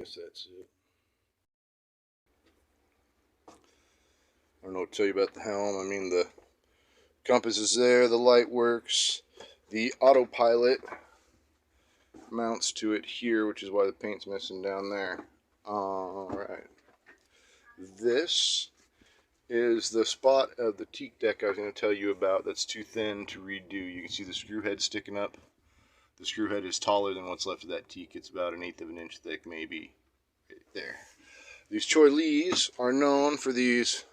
Guess that's it. I don't know what to tell you about the helm. I mean, the compass is there, the light works, the autopilot mounts to it here, which is why the paint's missing down there. Alright. This is the spot of the teak deck I was going to tell you about that's too thin to redo. You can see the screw head sticking up. The screw head is taller than what's left of that teak. It's about 1/8 of an inch thick, maybe. Right there. These Choi Lees are known for these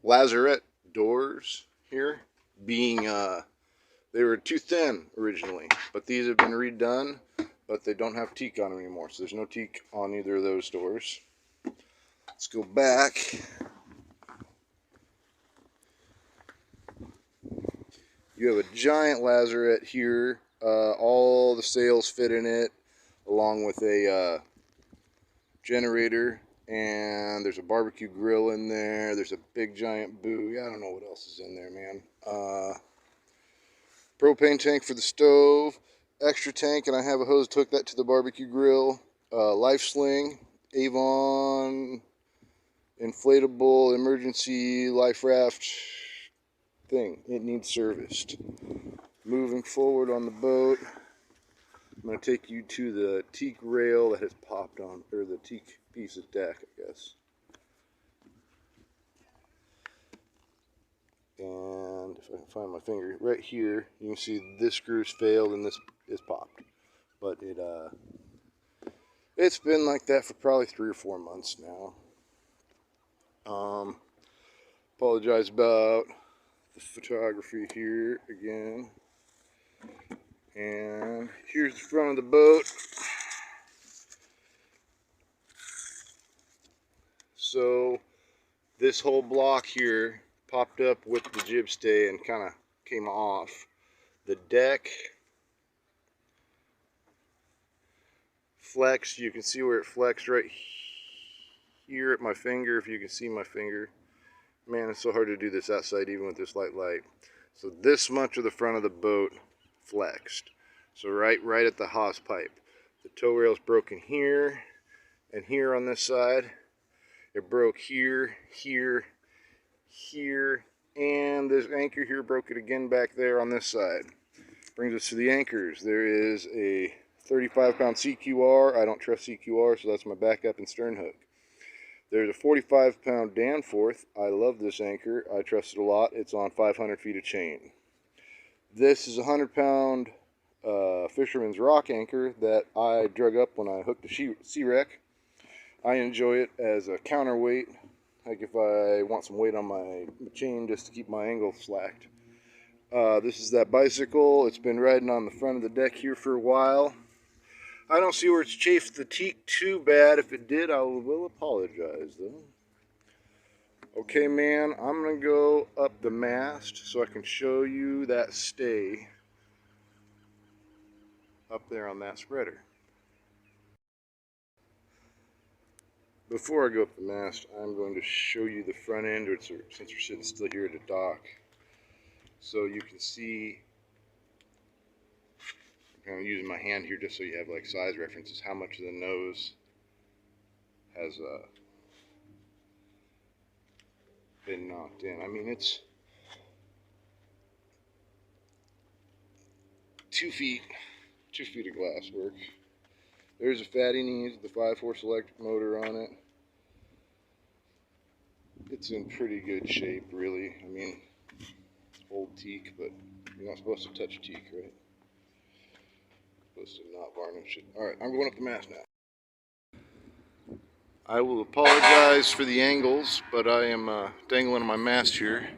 lazarette doors here being they were too thin originally, but these have been redone, but they don't have teak on them anymore, so there's no teak on either of those doors. Let's go back. You have a giant lazarette here. All the sails fit in it, along with a generator, and there's a barbecue grill in there. There's a big giant buoy. I don't know what else is in there, man. Propane tank for the stove, extra tank, and I have a hose to hook that to the barbecue grill. Life sling, Avon inflatable emergency life raft thing. It needs serviced. Moving forward on the boat, I'm going to take you to the teak rail that has popped on, or the teak piece of deck, I guess. And if I can find my finger, right here, you can see this screw's failed and this is popped. But it's been like that for probably 3 or 4 months now. Apologize about the photography here again. And here's the front of the boat. So this whole block here popped up with the jib stay and kind of came off. The deck flexed. You can see where it flexed right here at my finger, if you can see my finger. Man, it's so hard to do this outside even with this light. So this much of the front of the boat flexed. So right at the hawse pipe. The tow rail's broken here and here on this side. It broke here, here, here, and this anchor here broke it again back there on this side. Brings us to the anchors. There is a 35-pound CQR. I don't trust CQR, so that's my backup and stern hook. There's a 45-pound Danforth. I love this anchor. I trust it a lot. It's on 500 feet of chain. This is a 100-pound Fisherman's Rock anchor that I drug up when I hooked the Sea-Wreck. I enjoy it as a counterweight, like if I want some weight on my chain just to keep my angle slacked. This is that bicycle. It's been riding on the front of the deck here for a while. I don't see where it's chafed the teak too bad. If it did, I will apologize though. Okay, man, I'm gonna go up the mast so I can show you that stay up there on that spreader. Before I go up the mast, I'm going to show you the front end, since we're sitting still here at the dock. So you can see, I'm using my hand here just so you have like size references, how much of the nose has been knocked in. I mean, it's 2 feet of glass work. There's a fatty knees with the 5-horse electric motor on it. It's in pretty good shape, really. I mean, it's old teak, but you're not supposed to touch teak, right? Supposed to not varnish it. Alright, I'm going up the mast now. I will apologize for the angles, but I am dangling on my mast here.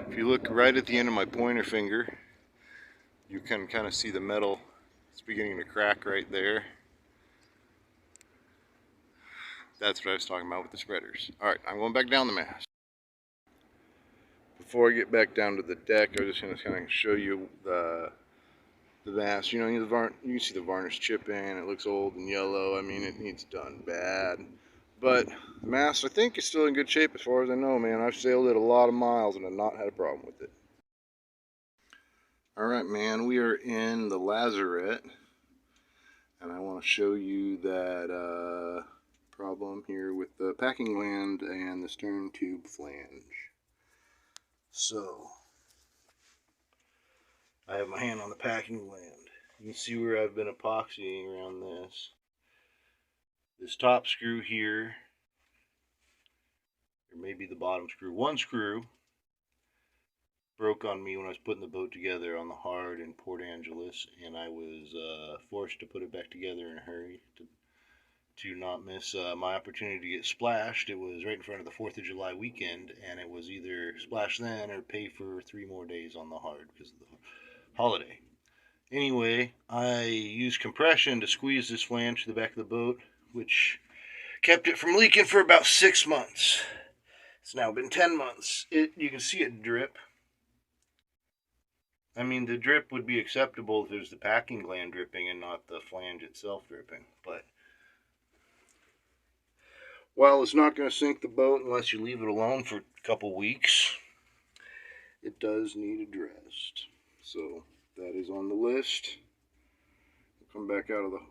If you look right at the end of my pointer finger, you can kind of see the metal. It's beginning to crack right there. That's what I was talking about with the spreaders. Alright, I'm going back down the mast. Before I get back down to the deck, I was just going to kind of show you the mast. You know, you can see the varnish chipping. It looks old and yellow. I mean, it needs done bad. But the mast, I think, is still in good shape as far as I know, man. I've sailed it a lot of miles and have not had a problem with it. Alright, man, we are in the lazarette. And I want to show you that problem here with the packing gland and the stern tube flange. So, I have my hand on the packing gland. You can see where I've been epoxying around this. This top screw here, or maybe the bottom screw. One screw broke on me when I was putting the boat together on the hard in Port Angeles, and I was forced to put it back together in a hurry to not miss my opportunity to get splashed. It was right in front of the 4th of July weekend, and it was either splash then or pay for 3 more days on the hard because of the holiday. Anyway, I used compression to squeeze this flange to the back of the boat, which kept it from leaking for about 6 months. It's now been 10 months. You can see it drip. I mean, the drip would be acceptable if it was the packing gland dripping and not the flange itself dripping. But while it's not going to sink the boat unless you leave it alone for a couple weeks, it does need addressed. So that is on the list. We'll come back out of the hole.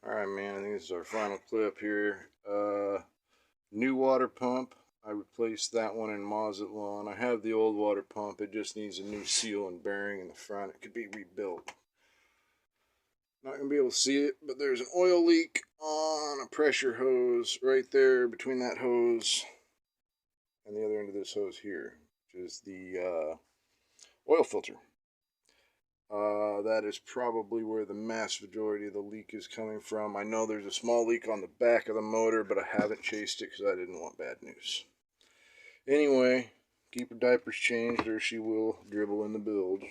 Alright, man, I think this is our final clip here. New water pump. I replaced that one in Mazatlan. I have the old water pump. It just needs a new seal and bearing in the front. It could be rebuilt. Not going to be able to see it, but there's an oil leak on a pressure hose right there between that hose and the other end of this hose here, which is the oil filter. That is probably where the mass majority of the leak is coming from. I know there's a small leak on the back of the motor, but I haven't chased it because I didn't want bad news. Anyway, keep her diapers changed or she will dribble in the bilge.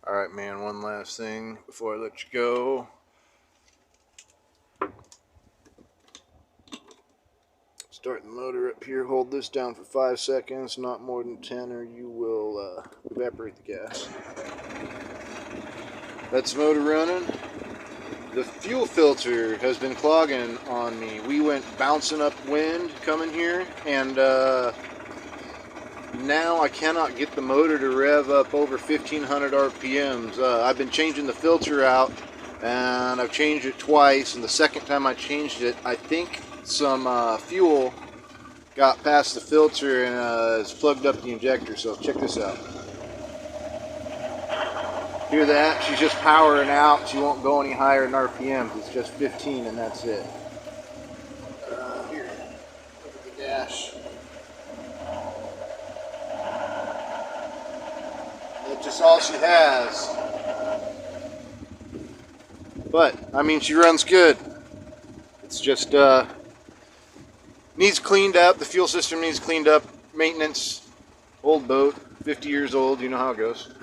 Alright, man, one last thing before I let you go. Start the motor up here. Hold this down for 5 seconds, not more than 10, or you will evaporate the gas. That's the motor running. The fuel filter has been clogging on me. We went bouncing upwind coming here, and now I cannot get the motor to rev up over 1500 RPMs. I've been changing the filter out, and I've changed it twice, and the second time I changed it, I think some fuel got past the filter and has plugged up the injector. So check this out. Hear that? She's just powering out. She won't go any higher than RPMs. It's just 15 and that's it. Here, look at the dash. That's just all she has. But, I mean, she runs good. It's just, needs cleaned up. The fuel system needs cleaned up. Maintenance. Old boat. 50 years old. You know how it goes.